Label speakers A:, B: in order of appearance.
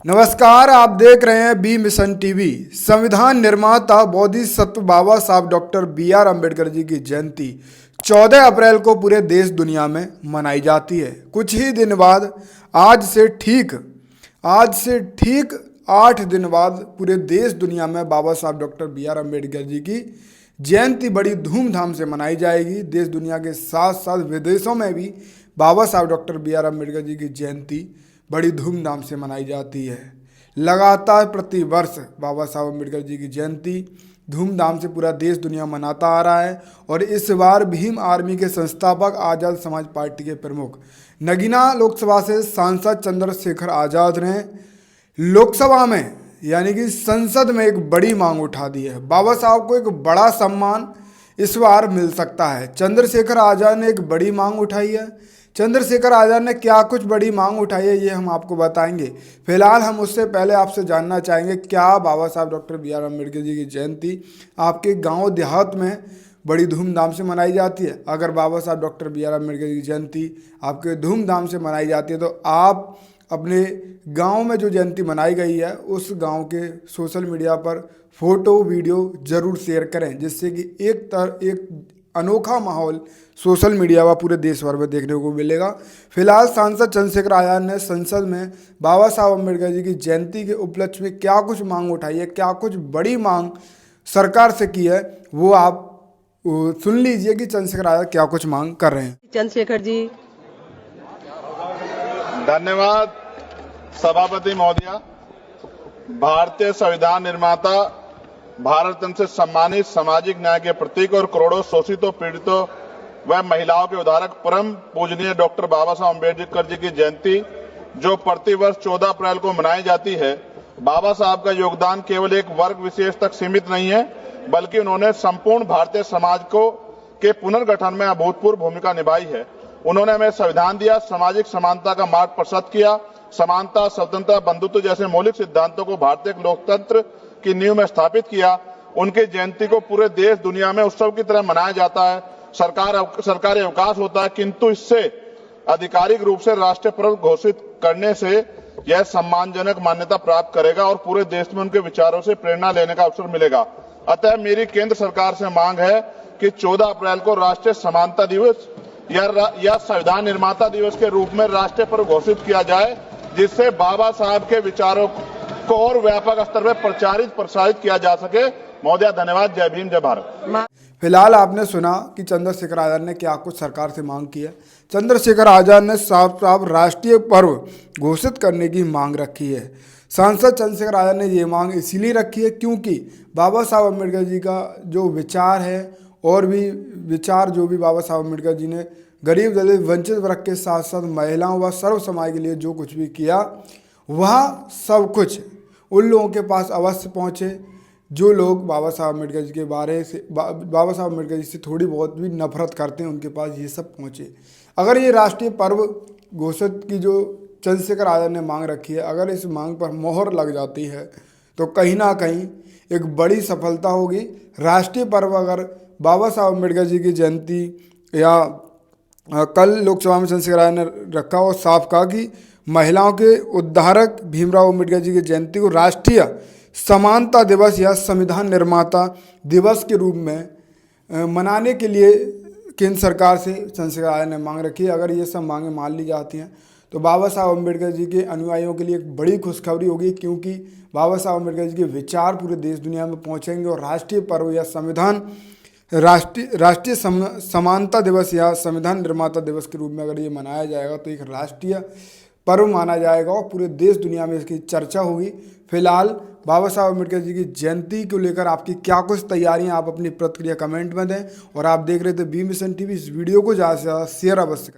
A: नमस्कार, आप देख रहे हैं बी मिशन टीवी। संविधान निर्माता बोधिसत्व बाबा साहब डॉक्टर बी.आर. अम्बेडकर जी की जयंती 14 अप्रैल को पूरे देश दुनिया में मनाई जाती है। कुछ ही दिन बाद आज से ठीक 8 दिन बाद पूरे देश दुनिया में बाबा साहब डॉक्टर बी.आर. अम्बेडकर जी की जयंती बड़ी धूमधाम से मनाई जाएगी। देश दुनिया के साथ साथ विदेशों में भी बाबा साहब डॉक्टर बी.आर. अम्बेडकर जी की जयंती बड़ी धूमधाम से मनाई जाती है। लगातार प्रति वर्ष बाबा साहब अम्बेडकर जी की जयंती धूमधाम से पूरा देश दुनिया मनाता आ रहा है और इस बार भीम आर्मी के संस्थापक, आज़ाद समाज पार्टी के प्रमुख, नगीना लोकसभा से सांसद चंद्रशेखर आज़ाद ने लोकसभा में यानी कि संसद में एक बड़ी मांग उठा दी है। बाबा साहब को एक बड़ा सम्मान इस बार मिल सकता है। चंद्रशेखर आज़ाद ने एक बड़ी मांग उठाई है। चंद्रशेखर आज़ाद ने क्या कुछ बड़ी मांग उठाई है, ये हम आपको बताएंगे। फिलहाल हम उससे पहले आपसे जानना चाहेंगे, क्या बाबा साहब डॉक्टर बी.आर. अम्बेडकर जी की जयंती आपके गांव देहात में बड़ी धूमधाम से मनाई जाती है? अगर बाबा साहब डॉक्टर बी.आर. अम्बेडकर जी की जयंती आपके धूमधाम से मनाई जाती है तो आप अपने गांव में जो जयंती मनाई गई है उस गांव के सोशल मीडिया पर फोटो वीडियो ज़रूर शेयर करें, जिससे कि एक अनोखा माहौल सोशल मीडिया व पूरे देश भर में देखने को मिलेगा। फिलहाल सांसद चंद्रशेखर आज़ाद ने संसद में बाबा साहब अम्बेडकर जी की जयंती के उपलक्ष्य में क्या कुछ मांग उठाई है, क्या कुछ बड़ी मांग सरकार से की है, वो आप सुन लीजिए कि चंद्रशेखर आज़ाद क्या कुछ मांग कर रहे हैं।
B: चंद्रशेखर जी।
C: धन्यवाद सभापति महोदया। भारतीय संविधान निर्माता, भारत रत्न से सम्मानित सामाजिक न्याय के प्रतीक और करोड़ों शोषितों, पीड़ितों व महिलाओं के उद्धारक परम पूजनीय डॉक्टर बाबा साहब अम्बेडकर जी की जयंती जो प्रतिवर्ष 14 अप्रैल को मनाई जाती है, बाबा साहब का योगदान केवल एक वर्ग विशेष तक सीमित नहीं है, बल्कि उन्होंने संपूर्ण भारतीय समाज के पुनर्गठन में अभूतपूर्व भूमिका निभाई है। उन्होंने हमें संविधान दिया, सामाजिक समानता का मार्ग प्रशस्त किया, समानता, स्वतंत्रता, बंधुत्व जैसे मौलिक सिद्धांतों को भारतीय लोकतंत्र की नींव में स्थापित किया। उनकी जयंती को पूरे देश दुनिया में उत्सव की तरह मनाया जाता है। सरकारी अवकाश होता है, किंतु इससे आधिकारिक रूप से राष्ट्रीय पर्व घोषित करने से यह सम्मानजनक मान्यता प्राप्त करेगा और पूरे देश में उनके विचारों से प्रेरणा लेने का अवसर मिलेगा। अतः मेरी केंद्र सरकार से मांग है कि 14 अप्रैल को राष्ट्रीय समानता दिवस या संविधान निर्माता दिवस के रूप में राष्ट्रीय पर्व घोषित किया जाए, जिससे बाबा साहब के विचारों को और व्यापक स्तर पर प्रसारित किया जा सके। महोदया धन्यवाद। जय भीम, जय भारत।
A: फिलहाल आपने सुना कि चंद्रशेखर आज़ाद ने क्या कुछ सरकार से मांग की है। चंद्रशेखर आज़ाद ने साफ राष्ट्रीय पर्व घोषित करने की मांग रखी है। सांसद चंद्रशेखर आज़ाद ने ये मांग इसीलिए रखी है क्योंकि बाबा साहब अम्बेडकर जी का जो विचार है और भी विचार जो भी बाबा साहब अम्बेडकर जी ने गरीब दलित वंचित वर्ग के साथ साथ महिलाओं व सर्व समाज के लिए जो कुछ भी किया, वह सब कुछ उन लोगों के पास अवश्य पहुँचे जो लोग बाबा साहब अम्बेडकर जी के बाबा साहब अम्बेडकर जी से थोड़ी बहुत भी नफरत करते हैं, उनके पास ये सब पहुँचे। अगर ये राष्ट्रीय पर्व घोषित की जो चंद्रशेखर आज़ाद ने मांग रखी है, अगर इस मांग पर मोहर लग जाती है तो कहीं ना कहीं एक बड़ी सफलता होगी। राष्ट्रीय पर्व अगर बाबा साहब अम्बेडकर जी की जयंती या कल लोकसभा में चंद्रशेखर आज़ाद ने रखा और साफ कहा कि महिलाओं के उद्धारक भीमराव अम्बेडकर जी की जयंती को राष्ट्रीय समानता दिवस या संविधान निर्माता दिवस के रूप में मनाने के लिए केंद्र सरकार से चंद्रशेखर आज़ाद ने मांग रखी है। अगर ये सब मांगें मान ली जाती हैं तो बाबा साहब अम्बेडकर जी के अनुयायियों के लिए एक बड़ी खुशखबरी होगी, क्योंकि बाबा साहब अम्बेडकर जी के विचार पूरे देश दुनिया में पहुँचेंगे और राष्ट्रीय पर्व या राष्ट्रीय समानता दिवस या संविधान निर्माता दिवस के रूप में अगर ये मनाया जाएगा तो एक राष्ट्रीय पर्व माना जाएगा और पूरे देश दुनिया में इसकी चर्चा होगी। फिलहाल बाबा साहब अम्बेडकर जी की जयंती को लेकर आपकी क्या कुछ तैयारियां, आप अपनी प्रतिक्रिया कमेंट में दें। और आप देख रहे थे बी मिशन टीवी। इस वीडियो को ज़्यादा से ज़्यादा शेयर अवश्य करें।